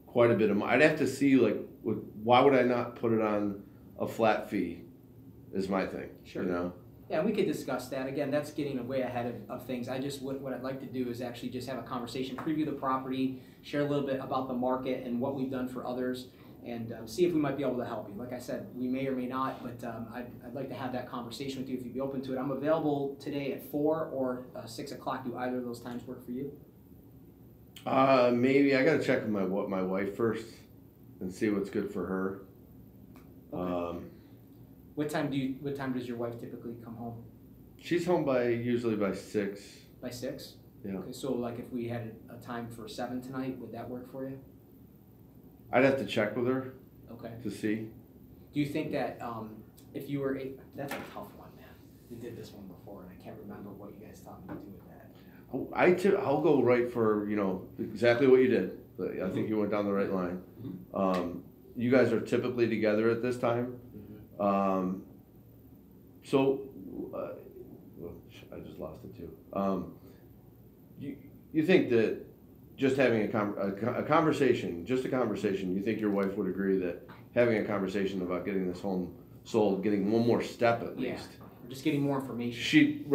quite a bit of money. I'd have to see why would I not put it on a flat fee? Is my thing. Sure. Yeah, we could discuss that. Again, that's getting way ahead of things. What I'd like to do is actually just have a conversation, preview the property, share a little bit about the market and what we've done for others, and see if we might be able to help you. Like I said, we may or may not, but I'd like to have that conversation with you if you'd be open to it. I'm available today at 4 or 6 o'clock. Do either of those times work for you? Maybe I got to check with my wife first and see what's good for her. Okay. What time does your wife typically come home? She's home usually by 6. By 6? Yeah. Okay, so like if we had a time for 7 tonight, would that work for you? I'd have to check with her. Okay. To see. Do you think that if you were that's a tough one, man. We did this one before, and I can't remember what you guys taught me to do with that. I'll go right for exactly what you did. But I think you went down the right line. You guys are typically together at this time. I just lost it too. You think that just having a conversation, you think your wife would agree that having a conversation about getting this home sold, getting one more step at least. We're just getting more information.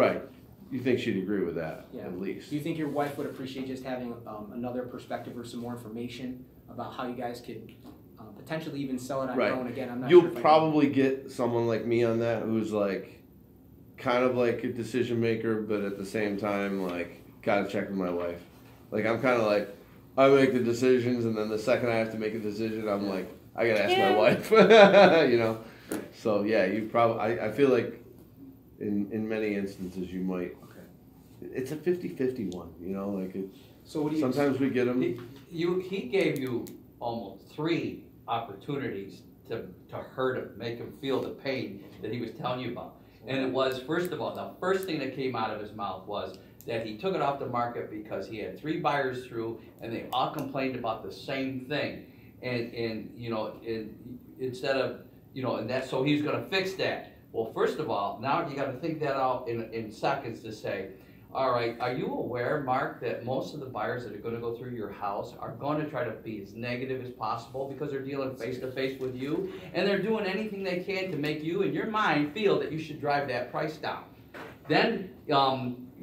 You think she'd agree with that at least? Do you think your wife would appreciate just having another perspective or some more information about how you guys could potentially even sell it on your own? Again, I'm not sure. You'll probably get someone like me on that who's kind of like a decision maker, but at the same time, gotta check with my wife. I'm kind of I make the decisions, and then the second I have to make a decision, I'm I gotta ask my wife. So yeah, you probably. I feel like in many instances you might. Okay. It's a 50-50 one, So what do you? Sometimes we get them. He gave you almost 3 opportunities to hurt him, make him feel the pain that he was telling you about. And it was, first of all, the first thing that came out of his mouth was that he took it off the market because he had 3 buyers through and they all complained about the same thing. And instead of, and that, so he's gonna fix that. Well, first of all, now you gotta think that out in seconds to say, all right, are you aware, Mark, that most of the buyers that are gonna go through your house are gonna try to be as negative as possible because they're dealing face to face with you, and they're doing anything they can to make you, in your mind, feel that you should drive that price down. Then,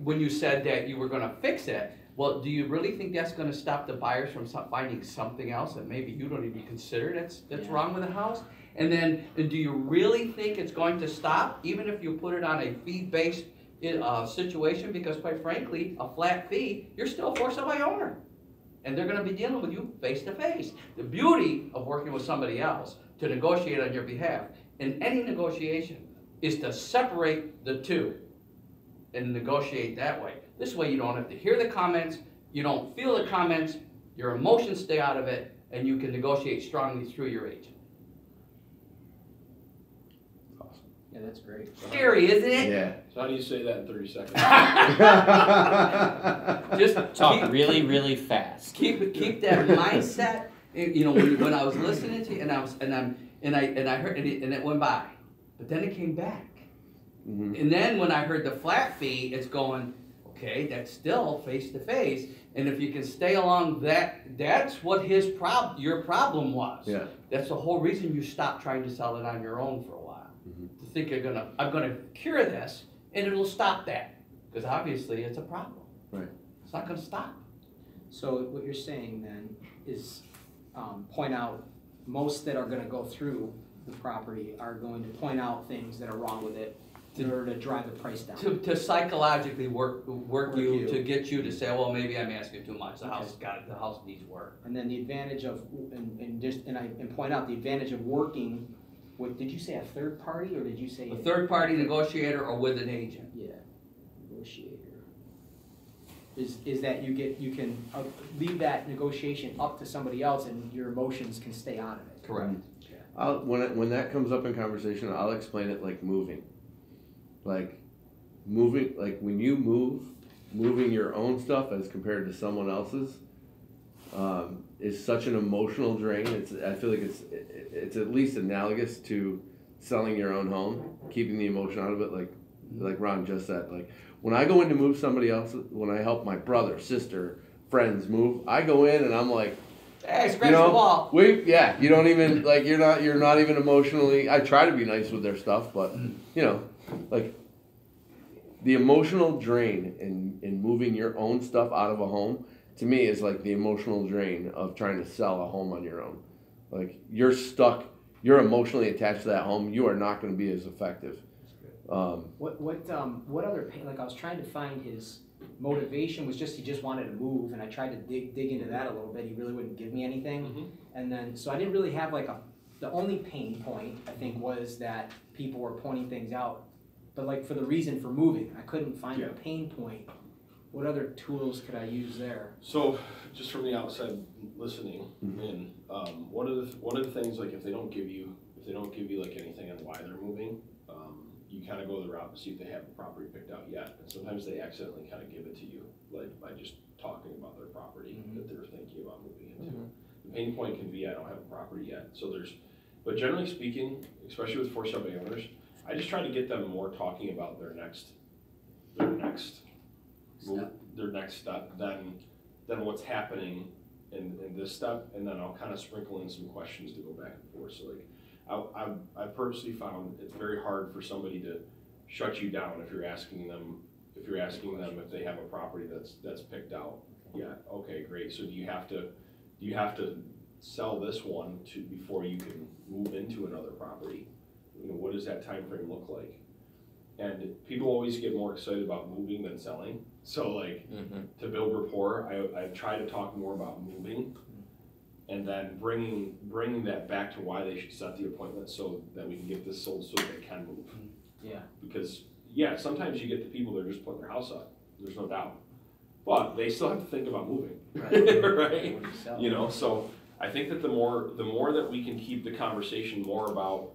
when you said that you were gonna fix it, well, do you really think that's gonna stop the buyers from finding something else that maybe you don't even consider that's wrong with the house? And then, do you really think it's going to stop, even if you put it on a fee-based situation because quite frankly, a flat fee, you're still a for sale by owner. And they're gonna be dealing with you face to face. The beauty of working with somebody else to negotiate on your behalf in any negotiation is to separate the two and negotiate that way. This way you don't have to hear the comments, you don't feel the comments, your emotions stay out of it, and you can negotiate strongly through your agent. Yeah, that's great. Scary, isn't it? Yeah. So how do you say that in 30 seconds? Just Talk really, really fast. keep that mindset. You know, when I was listening to you, and I heard, and it went by, but then it came back. Mm-hmm. And then when I heard the flat fee, it's going, okay, that's still face to face. And if you can stay along that, that's what your problem was. Yeah. That's the whole reason you stopped trying to sell it on your own for a while. Mm-hmm. To think I'm gonna cure this, and it'll stop that. Because obviously it's a problem. Right. It's not gonna stop. So what you're saying then is point out most that are gonna go through the property are going to point out things that are wrong with it in order to drive the price down. To psychologically work you you. to get you to say, well, maybe I'm asking too much. The house needs work. And then the advantage of, and point out the advantage of working with, did you say a third party or did you say? A third party negotiator or with an agent. Yeah, negotiator. Is that you can leave that negotiation up to somebody else and your emotions can stay out of it. Correct. When that comes up in conversation, I'll explain it like moving. Like moving, like when you moving your own stuff as compared to someone else's, is such an emotional drain. I feel like it's at least analogous to selling your own home, keeping the emotion out of it. Like Ron just said, like when I go in to move somebody else, when I help my brother, sister, friends move, I go in and I'm like, hey, scratch the wall. You don't even like you're not even emotionally. I try to be nice with their stuff, but like the emotional drain in moving your own stuff out of a home to me is like the emotional drain of trying to sell a home on your own. Like you're stuck, you're emotionally attached to that home. You are not going to be as effective. What other pain? Like I was trying to find his motivation was he just wanted to move, and I tried to dig into that a little bit. He really wouldn't give me anything, and then so I didn't really have the only pain point I think was that people were pointing things out, but like for the reason for moving, I couldn't find a pain point. What other tools could I use there? So, just from the outside listening in, one of the things, like if they don't give you like anything on why they're moving, you kind of go the route to see if they have a property picked out yet. And sometimes they accidentally kind of give it to you, like by just talking about their property that they're thinking about moving into. The pain point can be, I don't have a property yet. So but generally speaking, especially with for sale by owners, I just try to get them more talking about their next step than what's happening in this step, and then I'll kind of sprinkle in some questions to go back and forth. So like I purposely found it's very hard for somebody to shut you down if you're asking them if they have a property that's picked out. Yeah, okay, great. So do you have to sell this one before you can move into another property? What does that time frame look like? And people always get more excited about moving than selling. So like to build rapport, I try to talk more about moving, and then bringing that back to why they should set the appointment so that we can get this sold so they can move. Yeah. Because sometimes you get the people that are just putting their house up. There's no doubt, but they still have to think about moving, right? So I think that the more that we can keep the conversation more about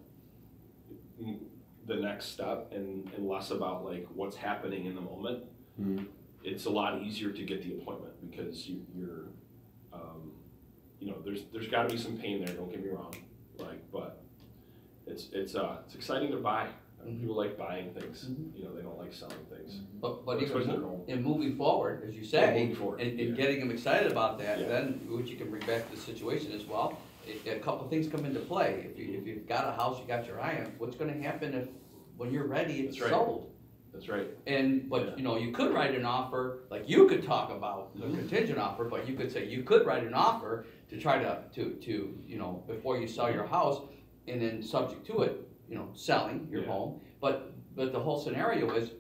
the next step and less about like what's happening in the moment, it's a lot easier to get the appointment because you're there's got to be some pain there. Don't get me wrong, but it's exciting to buy. People like buying things. They don't like selling things. But even in moving forward, as you say, and getting them excited about that, then which you can bring back to the situation as well. A couple of things come into play. If you've got a house, you got your eye on, what's going to happen when you're ready, it's sold. That's right. But you could write an offer, like you could talk about the contingent offer, but you could say you could write an offer to try to before you sell your house, and then subject to it, selling your home. But the whole scenario is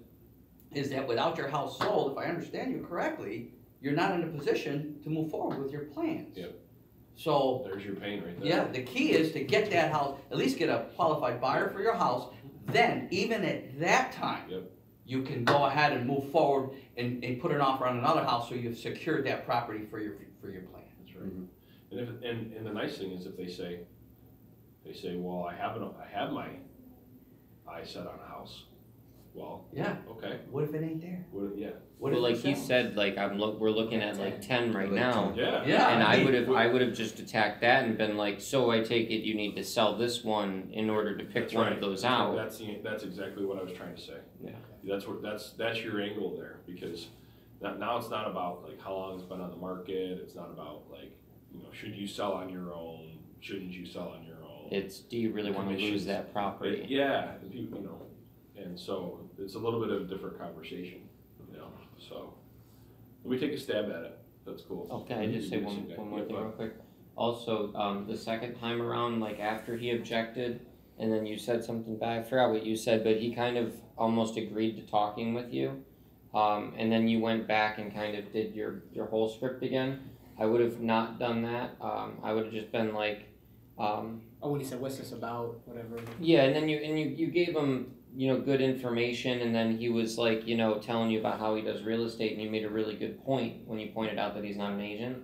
is that without your house sold, if I understand you correctly, you're not in a position to move forward with your plans. Yep. So, There's your pain right there. yeah, the key is to get that house, at least get a qualified buyer for your house. Then, even at that time, Yep. you can go ahead and move forward and put an offer on another house so you've secured that property for your plan. That's right. And the nice thing is if they say, well, I have my eye set on a house. Well, Yeah. okay. What if it ain't there? Yeah. What Well, if like it he sells? said, like we're looking at like 10 right now. Yeah. Yeah. And I mean, I would have just attacked that and been like, so I take it you need to sell this one in order to pick That's one right. of those That's out. right. That's exactly what I was trying to say. Yeah. That's your angle there, because now it's not about like how long it's been on the market. It's not about like, should you sell on your own? Shouldn't you sell on your own? It's, do you really want to lose Commissions. that property? Yeah, and so it's a little bit of a different conversation, so let me take a stab at it. That's cool. Okay, I just say one more thing real quick. Also, the second time around, like after he objected, and then you said something back, I forgot what you said, but he kind of almost agreed to talking with you. And then you went back and kind of did your whole script again. I would have not done that. I would have just been like, when he said, what's this about, whatever. yeah, and then you gave him, good information, and then he was like, telling you about how he does real estate, and you made a really good point when you pointed out that he's not an agent.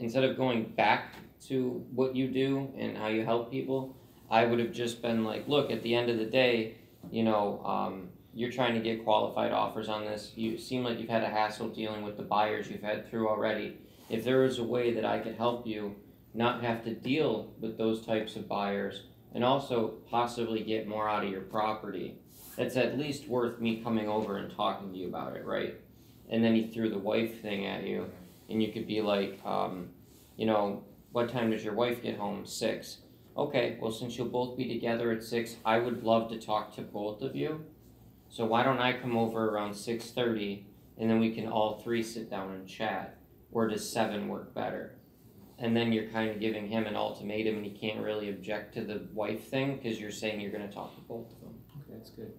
Instead of going back to what you do and how you help people, I would have just been like, look, at the end of the day, you're trying to get qualified offers on this. You seem like you've had a hassle dealing with the buyers you've had through already. If there was a way that I could help you not have to deal with those types of buyers, and also possibly get more out of your property, that's at least worth me coming over and talking to you about it, right? And then he threw the wife thing at you, and you could be like, what time does your wife get home? 6. Okay, well, since you'll both be together at 6, I would love to talk to both of you. So why don't I come over around 6:30, and then we can all 3 sit down and chat? Or does 7 work better? And then you're kind of giving him an ultimatum, and he can't really object to the wife thing because you're saying you're going to talk to both of them. Okay, that's good.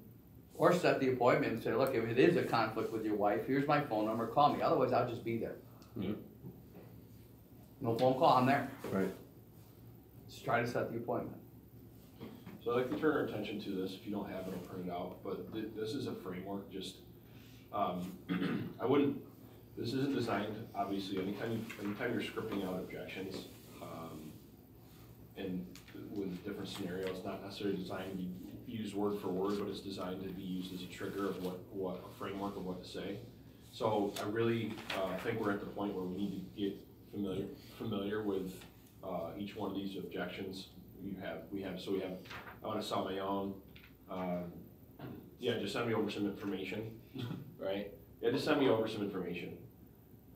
Or set the appointment and say, look, if it is a conflict with your wife, here's my phone number, call me. Otherwise, I'll just be there. Mhm. No phone call, I'm there. Right. Just try to set the appointment. So I'd like to turn our attention to this. If you don't have it, I'll print it out. But this is a framework. Just this isn't designed, obviously, anytime you're scripting out objections, and with different scenarios, not necessarily designed to be used word for word, but it's designed to be used as a trigger of what a framework of what to say. So I really think we're at the point where we need to get familiar with each one of these objections. We have. I want to sell my own. Yeah, just send me over some information, right? Yeah, just send me over some information.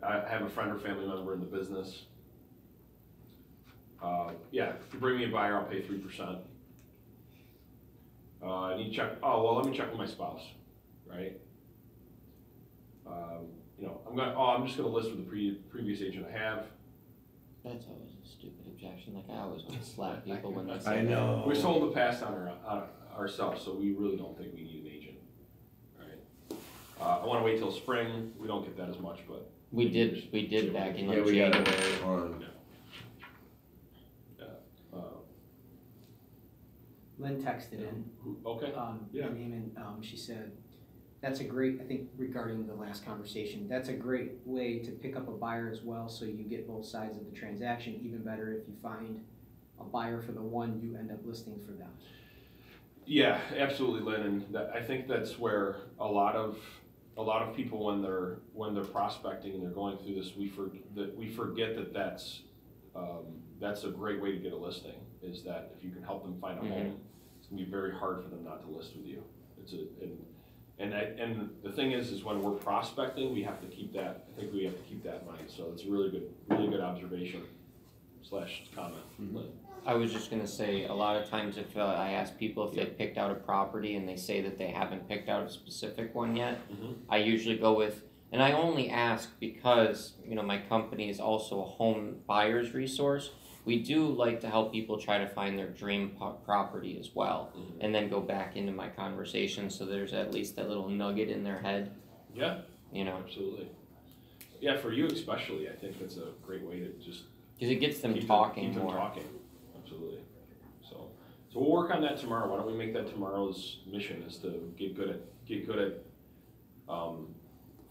I have a friend or family member in the business. Yeah, if you bring me a buyer, I'll pay 3%. I need to check. Oh well, let me check with my spouse, right? I'm just gonna list with the previous agent I have. That's always a stupid objection. Like, I always want to slap people when they I say know. We sold the past on ourselves, so we really don't think we need an agent, right? I want to wait till spring. We don't get that as much, but we did back in Yeah, like we got January. it on. Lynn texted in, Okay. Yeah. her name, and she said, that's a great, I think regarding the last conversation, that's a great way to pick up a buyer as well, so you get both sides of the transaction. Even better if you find a buyer for the one you end up listing for them. Yeah, absolutely, Lynn, and I think that's where a lot of people when they're prospecting and they're going through this, we forget that that's a great way to get a listing. Is that if you can help them find a home, it's gonna be very hard for them not to list with you. And the thing is when we're prospecting, we have to keep that. I think we have to keep that in mind. So it's a really good observation / comment. Mm-hmm. I was just gonna say, a lot of times if I ask people if they've picked out a property and they say that they haven't picked out a specific one yet, I usually go with, and I only ask because my company is also a home buyer's resource, we do like to help people try to find their dream property as well, and then go back into my conversation so there's at least that little nugget in their head. Yeah, you know, absolutely. Yeah, for you especially, I think that's a great way to just because it gets them keep talking keep them more. talking. Absolutely. So we'll work on that tomorrow. Why don't we make that tomorrow's mission, is to get good at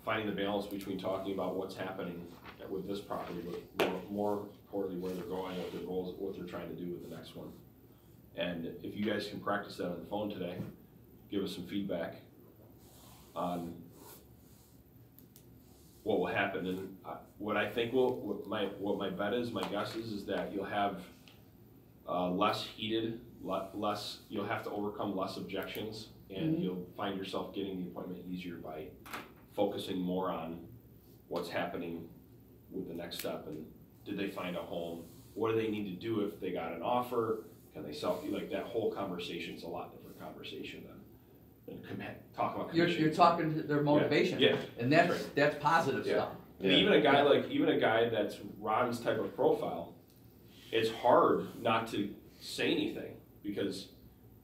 finding the balance between talking about what's happening with this property, but more importantly where they're going, what their goals, what they're trying to do with the next one. And if you guys can practice that on the phone today, give us some feedback on what will happen. And what I think what my bet is, my guess is that you'll have less heated, you'll have to overcome less objections, and you'll find yourself getting the appointment easier by focusing more on what's happening with the next step, and did they find a home? What do they need to do if they got an offer? Can they sell? Like, that whole conversation's a lot different conversation than talk about commission. You're talking to their motivation. Yeah. And that's positive stuff. And even a guy that's Ron's type of profile, it's hard not to say anything, because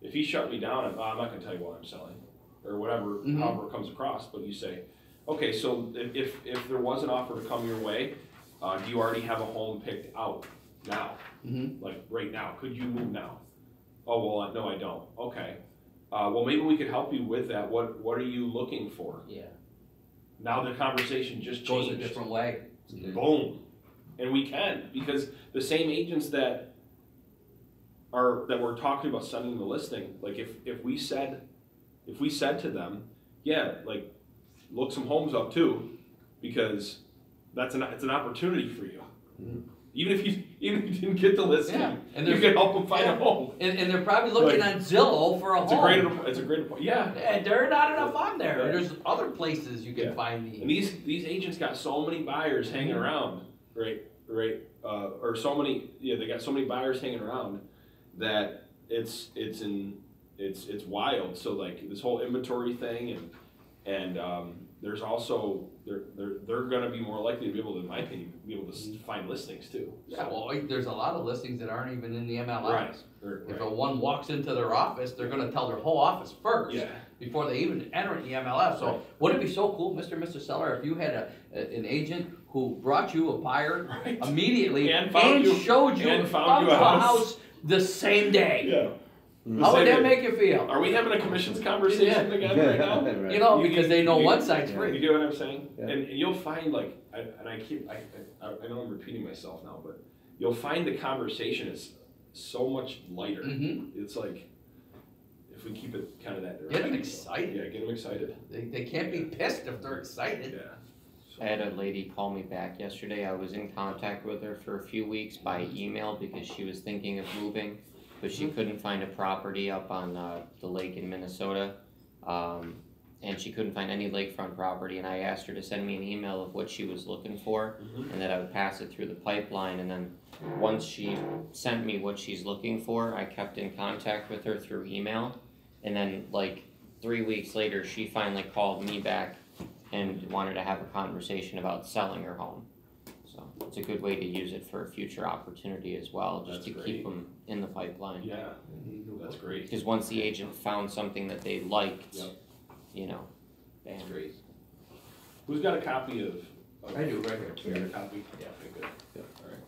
if he shut me down, I'm not going to tell you what I'm selling, or whatever, however it comes across. But you say, okay, so if there was an offer to come your way, do you already have a home picked out now? Like right now, could you move now? Oh, well, no, I don't. Okay. Well, maybe we could help you with that. What are you looking for? Yeah. Now the conversation just changed. Goes a different way. Boom. And we can, because the same agents that we're talking about sending the listing, like if we said to them, yeah, like, look some homes up too, because it's an opportunity for you. Even if you didn't get the listing, and you can help them find a home. And they're probably looking on Zillow for a home. It's a great, yeah. And there are not enough on there. Yeah. There's other places you can find these. And these agents got so many buyers hanging around, right? Or so many, they got so many buyers hanging around that it's wild. So, like, this whole inventory thing, and there's also they're going to be more likely to be able to, in my opinion, be able to find listings too. Yeah, well, there's a lot of listings that aren't even in the MLS. Right. If a one walks into their office, they're going to tell their whole office first before they even enter the MLS. So wouldn't it be so cool, Mr. Seller, if you had an agent who brought you a buyer immediately and showed you a house the same day? Yeah. How would that make you feel? Are we having a commissions conversation again right now? Right. You know, because they know one side's free. You get what I'm saying? Yeah. And you'll find, like, I know I'm repeating myself now, but you'll find the conversation is so much lighter. It's like, if we keep it kind of that direction. Get them excited. Yeah, get them excited. They can't be pissed if they're excited. Yeah. I had a lady call me back yesterday. I was in contact with her for a few weeks by email because she was thinking of moving, but she couldn't find a property up on the lake in Minnesota, and she couldn't find any lakefront property, and I asked her to send me an email of what she was looking for, and that I would pass it through the pipeline, and then once she sent me what she's looking for, I kept in contact with her through email, and then, like, 3 weeks later, she finally called me back and wanted to have a conversation about selling her home. So it's a good way to use it for a future opportunity as well, just to keep them in the pipeline. Yeah, that's great. Because once the agent found something that they liked, you know, that's great. Who's got a copy of I do, right here. You got a copy? Yeah, okay, good. Yeah. All right.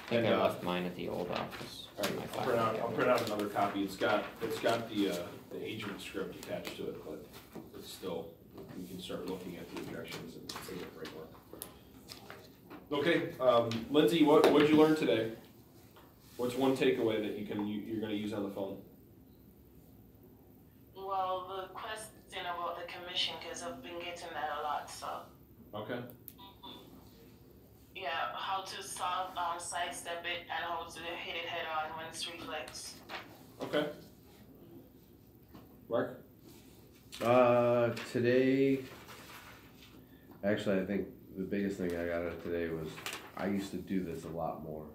I think I left mine at the old office. All right, I'll print out another copy. It's got the agent script attached to it, but it's still, we can start looking at the objections and see the framework. Okay, Lindsay, what did you learn today? What's one takeaway that you're going to use on the phone? Well, the question about the commission, because I've been getting that a lot, so. Okay. Yeah, how to sidestep it and how to hit it head on when it's reflex. Okay. Mark? Today, actually, I think the biggest thing I got out of today was I used to do this a lot more,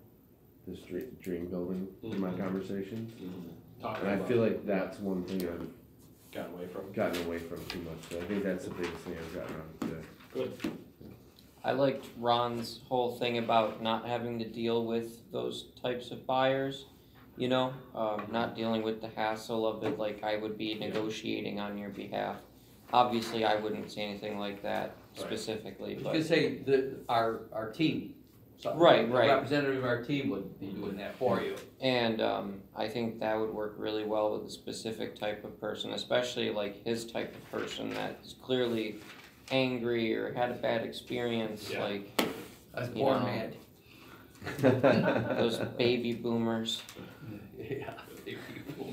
this dream building in my conversations. And I feel like that's one thing I've gotten away from too much. So I think that's the biggest thing I've gotten out of today. Good. I liked Ron's whole thing about not having to deal with those types of buyers, you know, not dealing with the hassle of it like I would be negotiating on your behalf. Obviously, I wouldn't say anything like that specifically, You but could say our team. So Right, a right. representative of our team would be doing that for you. and I think that would work really well with a specific type of person, especially like his type of person that is clearly angry or had a bad experience, Yeah. like That's You poor know. man. those baby boomers. Yeah.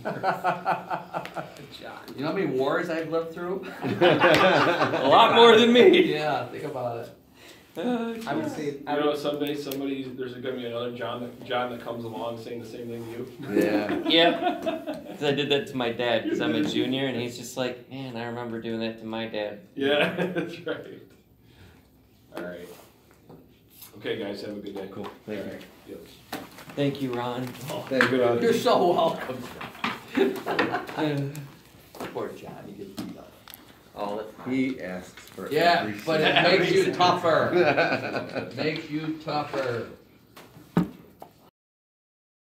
John. You know how many wars I've lived through? A lot more than me. Yeah, think about it. I would say, You know, someday there's gonna be another John that comes along saying the same thing to you. Yeah. Yeah, 'cause I did that to my dad because I'm a junior, and he's just like, man, I remember doing that to my dad. Yeah, that's right. All right. Okay, guys, have a good day. Cool. Thank you. Yes. Thank you, Ron. Thank you, Ron. You're so welcome. Poor John, he gets beat up. Oh, he asks for Yeah, every but single- it makes you tougher. It makes you tougher.